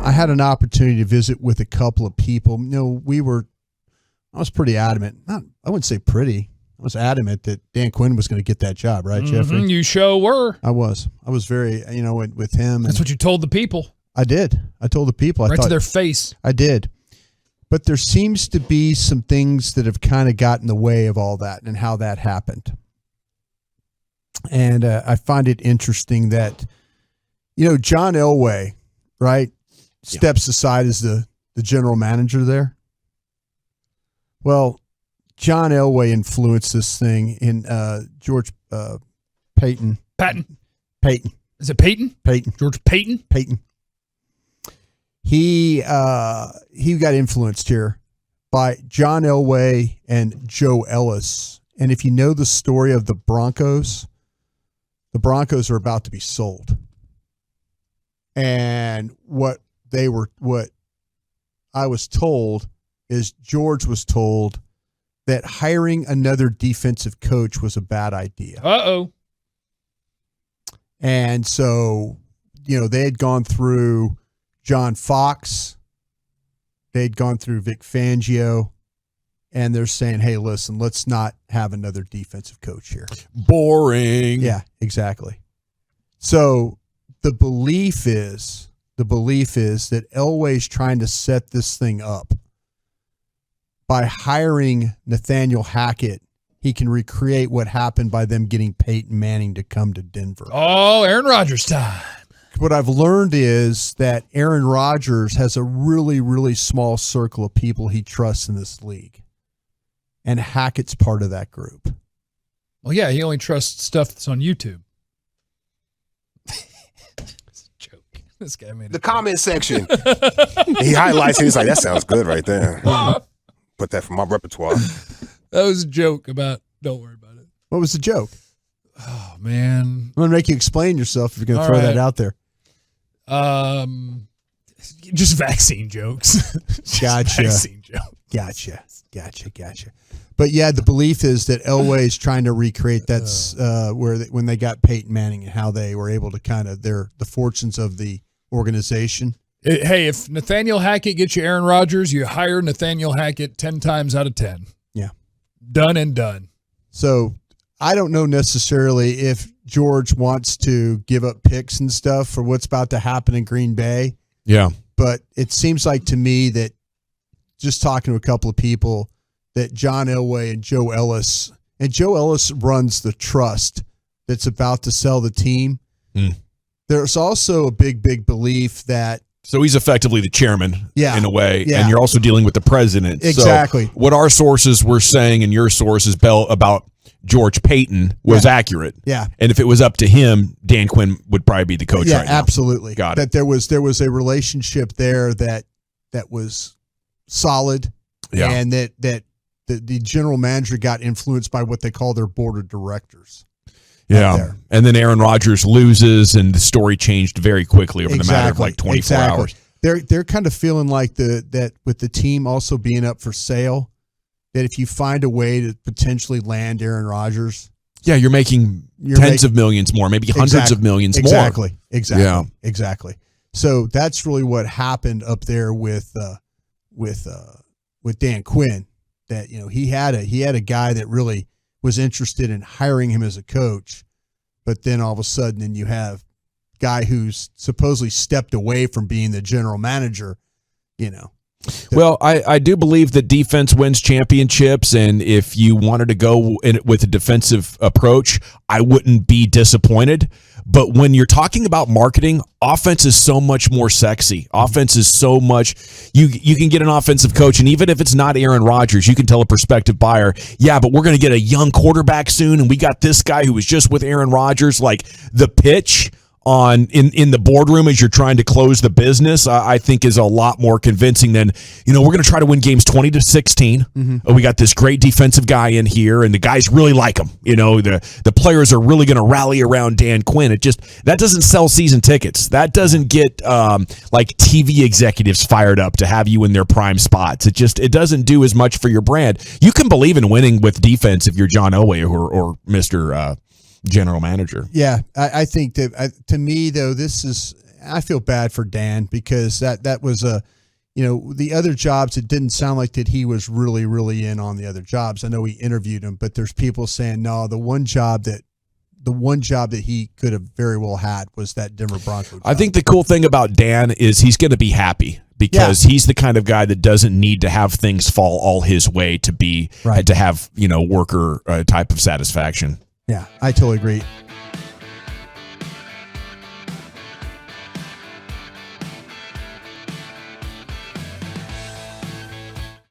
I had an opportunity to visit with a couple of people. I was pretty adamant. I wouldn't say pretty. I was adamant that Dan Quinn was going to get that job, right, Jeffrey? You sure were. I was very, with him. That's what you told the people. I did. I told the people. Right to their face. I did. But there seems to be some things that have kind of gotten in the way of all that and how that happened. And I find it interesting that, John Elway, right, steps aside as the general manager there. Well, John Elway influenced this thing in George Payton. Payton. Is it Payton? Payton. George Payton? Payton. He got influenced here by John Elway and Joe Ellis. And if you know the story of the Broncos are about to be sold. And what I was told is George was told that hiring another defensive coach was a bad idea. Uh-oh. And so, they had gone through John Fox. They'd gone through Vic Fangio. And they're saying, hey, listen, let's not have another defensive coach here. Boring. Yeah, exactly. So the belief is that Elway's trying to set this thing up. By hiring Nathaniel Hackett, he can recreate what happened by them getting Peyton Manning to come to Denver. Oh, Aaron Rodgers time. What I've learned is that Aaron Rodgers has a really, really small circle of people he trusts in this league. And Hackett's part of that group. Well, yeah, he only trusts stuff that's on YouTube. It's a joke. This guy made it. The comment section. He highlights it. He's like, that sounds good right there. Put that from my repertoire. That was a joke about, don't worry about it. What was the joke? Oh, man. I'm going to make you explain yourself if you're going to throw that out there. Just vaccine jokes. Gotcha. Vaccine joke. Gotcha. But yeah, the belief is that Elway is trying to recreate that's when they got Peyton Manning and how they were able to kind of the fortunes of the organization. Hey, if Nathaniel Hackett gets you Aaron Rodgers, you hire Nathaniel Hackett 10 times out of 10. Yeah. Done and done. So I don't know necessarily if George wants to give up picks and stuff for what's about to happen in Green Bay. Yeah. But it seems like to me that just talking to a couple of people that John Elway and Joe Ellis runs the trust that's about to sell the team. There's also a big belief that. So he's effectively the chairman in a way, and you're also dealing with the president. Exactly. So what our sources were saying and your sources, Bell, about George Payton was accurate. Yeah. And if it was up to him, Dan Quinn would probably be the coach right now. Yeah, absolutely. Got it. That there was a relationship there that was solid, and that the general manager got influenced by what they call their board of directors. Yeah. And then Aaron Rodgers loses, and the story changed very quickly over the matter of like 24 hours. They're kind of feeling like that with the team also being up for sale, that if you find a way to potentially land Aaron Rodgers. Yeah, you're making tens of millions more, maybe hundreds of millions more. Exactly. So that's really what happened up there with Dan Quinn. That he had a guy that really was interested in hiring him as a coach, but then all of a sudden, then you have a guy who's supposedly stepped away from being the general manager. Well, I do believe that defense wins championships, and if you wanted to go with a defensive approach, I wouldn't be disappointed. But when you're talking about marketing, offense is so much more sexy. Offense is so much you can get an offensive coach, and even if it's not Aaron Rodgers, you can tell a prospective buyer, yeah, but we're going to get a young quarterback soon, and we got this guy who was just with Aaron Rodgers. Like the pitch in the boardroom as you're trying to close the business, I think is a lot more convincing than, we're going to try to win games 20-16. We got this great defensive guy in here, and the guys really like him. The players are really going to rally around Dan Quinn. That doesn't sell season tickets. That doesn't get like TV executives fired up to have you in their prime spots. It doesn't do as much for your brand. You can believe in winning with defense if you're John Elway or Mr. General manager. Yeah, I think that to me though, I feel bad for Dan because that was the other jobs, it didn't sound like that he was really, really in on the other jobs. I know he interviewed him, but there's people saying, no, the one job that he could have very well had was that Denver Broncos job. I think the cool thing about Dan is he's going to be happy because he's the kind of guy that doesn't need to have things fall all his way to be to have worker type of satisfaction. Yeah, I totally agree.